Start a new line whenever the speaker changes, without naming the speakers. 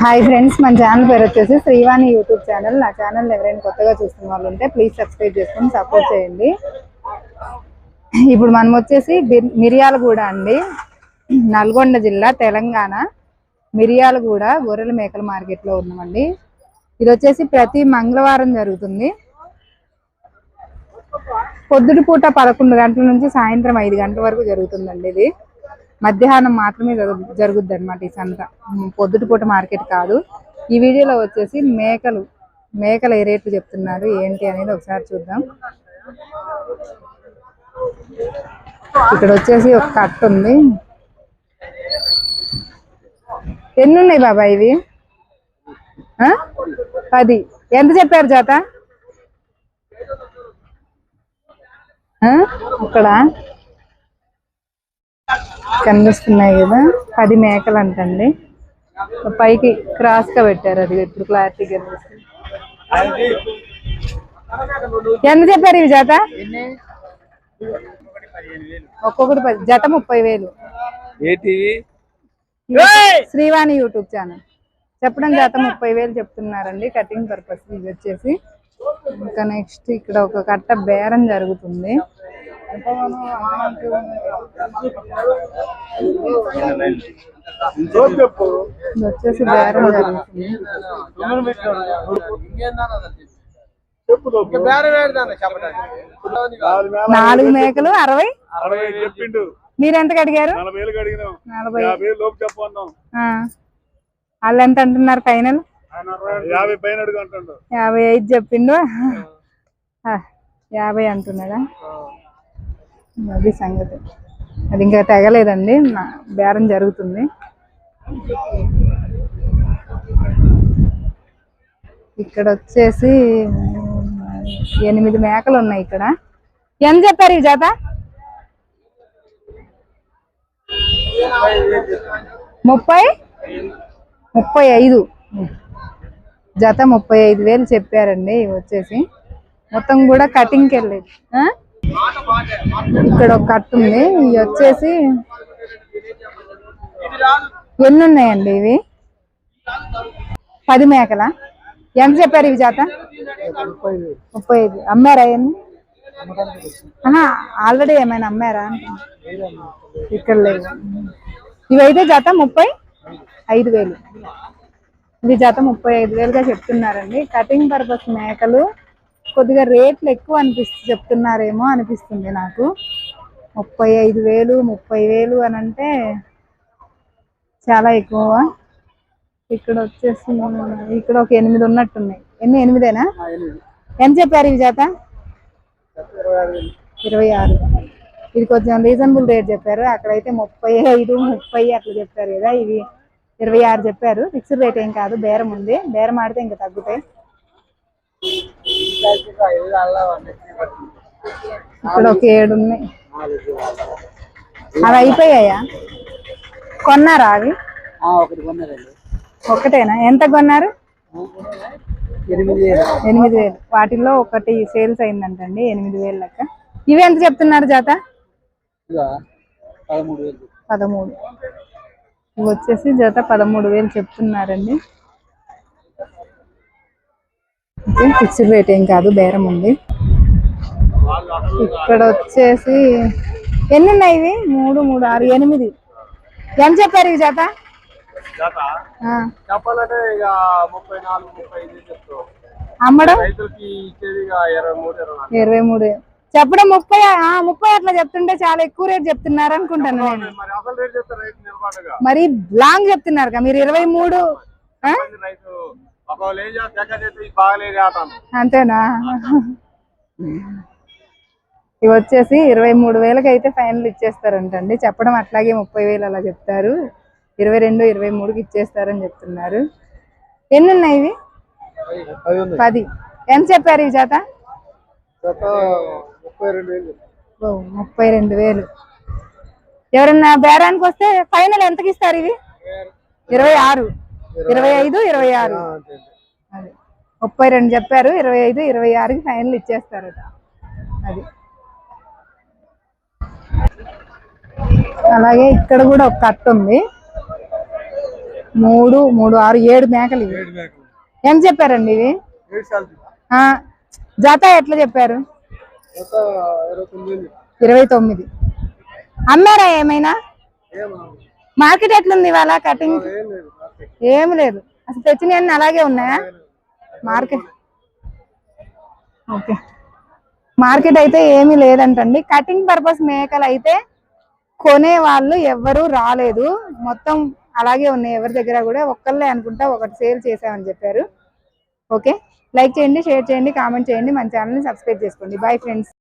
Hi friends, మన channel పేరు వచ్చేసి శ్రీవాణి యూట్యూబ్ ఛానల్. నా ఛానల్ ఎవరైనా కొత్తగా చూస్తున్న వాళ్ళు ఉంటే ప్లీజ్ సబ్స్క్రైబ్ చేసుకొని సపోర్ట్ చేయండి. ఇప్పుడు మనం వచ్చేసి మిర్యాలగూడ అండి, నల్గొండ జిల్లా, తెలంగాణ. మిర్యాలగూడ గొర్రెల మేకల మార్కెట్లో ఉన్నామండి. ఇది వచ్చేసి ప్రతి మంగళవారం జరుగుతుంది. పొద్దుటి పూట 11 గంటల నుంచి సాయంత్రం 5 గంటల వరకు జరుగుతుందండి. ఇది మధ్యాహ్నం మాత్రమే జరుగుద్ది అనమాట ఈ సంత. పొద్దుటి పూట మార్కెట్ కాదు. ఈ వీడియోలో వచ్చేసి మేకల ఏ రేట్లు చెప్తున్నారు ఏంటి అనేది ఒకసారి చూద్దాం. ఇక్కడ వచ్చేసి ఒక కట్ట ఉంది. ఎన్ని ఉన్నాయి బాబా ఇవి? 10. ఎంత చెప్పారు జత? ఇక్కడ కనిపిస్తున్నాయి కదా, 10 మేకలు అంటండి. పైకి క్రాస్ గా పెట్టారు, అది ఇప్పుడు క్లారిటీ కనిపిస్తుంది. ఎంత చెప్పారు ఇవి జత? ఒక్కొక్కటి 10, జత 30,000. శ్రీవాణి యూట్యూబ్ ఛానల్ చెప్పడం జత 30,000 చెప్తున్నారండి కటింగ్ పర్పస్. ఇది వచ్చేసి ఇంకా నెక్స్ట్ ఇక్కడ ఒక కట్ట బేరం జరుగుతుంది. వచ్చేసి బేరం జరుగుతుంది. 4 మేకలు 60. మీరెంతకు అడిగారు? 40. వాళ్ళు ఎంత అంటున్నారు ఫైనల్? 55 చెప్పిండు. 50 అంటున్నాడా? అది సంగతి. అది ఇంకా తెగలేదండి, బేరం జరుగుతుంది. ఇక్కడ వచ్చేసి 8 మేకలు ఉన్నాయి. ఇక్కడ ఎంత చెప్పారు ఈ జత? 35. జత 35,000 చెప్పారండి. ఇవి వచ్చేసి మొత్తం కూడా కటింగ్కి వెళ్ళేది. ఇక్కడ ఒక కట్ట ఉంది. ఇవి వచ్చేసి ఎన్ని ఉన్నాయండి ఇవి? 10 మేకల. ఎంత చెప్పారు ఇవి జత? 35. అమ్మారా ఎన్ని? ఆల్రెడీ ఏమైనా అమ్మారా? ఇక్కడ లేవు. ఇవైతే జత 35,000. ఇది జత 35,000గా చెప్తున్నారండి. కటింగ్ పర్పస్ మేకలు కొద్దిగా రేట్లు ఎక్కువ చెప్తున్నారేమో అనిపిస్తుంది నాకు. 35,000 30,000 అని అంటే చాలా ఎక్కువ. ఇక్కడ వచ్చేసి ఇక్కడ ఒక 8 ఉన్నట్టున్నాయి. ఎన్ని? 8ఏనా? ఎంత చెప్పారు ఇవి జత? 26. ఇది కొంచెం రీజనబుల్ రేట్ చెప్పారు. అక్కడైతే 35 30 అట్లా చెప్పారు కదా. ఇవి 26 చెప్పారు. ఫిక్స్డ్ రేట్ ఏం కాదు, బేరం ఉంది. బేరం ఆడితే ఇంకా తగ్గుతాయి. ఇక్కడ ఒక 7 ఉన్నాయి. అవి అయిపోయాయా? కొన్నారా అవి? ఒకటేనా? ఎంత కొన్నారు? 8,000. వాటిల్లో ఒకటి సేల్స్ అయిందంటండి, 8,000 లెక్క. ఇవి ఎంత చెప్తున్నారు జత? 13. ఇవి వచ్చేసి జత 13,000 చెప్తున్నారండి. ఫిక్స్డ్ రేట్ ఏం కాదు, బేరం ఉంది. ఇక్కడ వచ్చేసి ఎన్ని ఉన్నాయి ఇవి? 3 3 6 8. ఎంత చెప్పారు ఇవి జత? అమ్మడం 23. చెప్పడం 30 అట్లా చెప్తుంటే చాలా ఎక్కువ రేట్ చెప్తున్నారు అనుకుంటాను నేను. మరి లాంగ్ చెప్తున్నారు కదా మీరు. 23 అంతేనా? ఇవి వచ్చేసి 23,000కి అయితే ఫైనల్ ఇచ్చేస్తారంటండి. చెప్పడం అట్లాగే 30,000 అలా చెప్తారు. 22 23కి ఇచ్చేస్తారని చెప్తున్నారు. ఎన్ని ఉన్నాయి ఇవి? 10. ఎంత చెప్పారు ఇవి జత? 32,000. ఎవరన్నా బేరానికి వస్తే ఫైనల్ ఎంతకి ఇస్తారు ఇవి? 26 25 26. అది 32 చెప్పారు. 25 26కి ఫైనల్ ఇచ్చేస్తారట. అది అలాగే ఇక్కడ కూడా ఒక కట్ట ఉంది. 3, 3, 6, 7 మేకలు ఇవి. ఎంత చెప్పారండి ఇవి? జత ఎట్లా చెప్పారు? 29. అమ్మారా ఏమైనా? మార్కెట్ ఎట్లుంది ఇవాళ? కటింగ్ ఏమి లేదు అసలు, తెచ్చినవన్నీ అలాగే ఉన్నాయా? మార్కెట్ ఓకే, మార్కెట్ అయితే ఏమీ లేదంటండి. కటింగ్ పర్పస్ మేకలు అయితే కొనే వాళ్ళు ఎవ్వరూ రాలేదు, మొత్తం అలాగే ఉన్నాయి. ఎవరి దగ్గర కూడా ఒక్కళ్ళే అనుకుంటా ఒకటి సేల్ చేసామని చెప్పారు. ఓకే, లైక్ చేయండి, షేర్ చేయండి, కామెంట్ చేయండి, మన ఛానల్ని సబ్స్క్రైబ్ చేసుకోండి. Bye friends.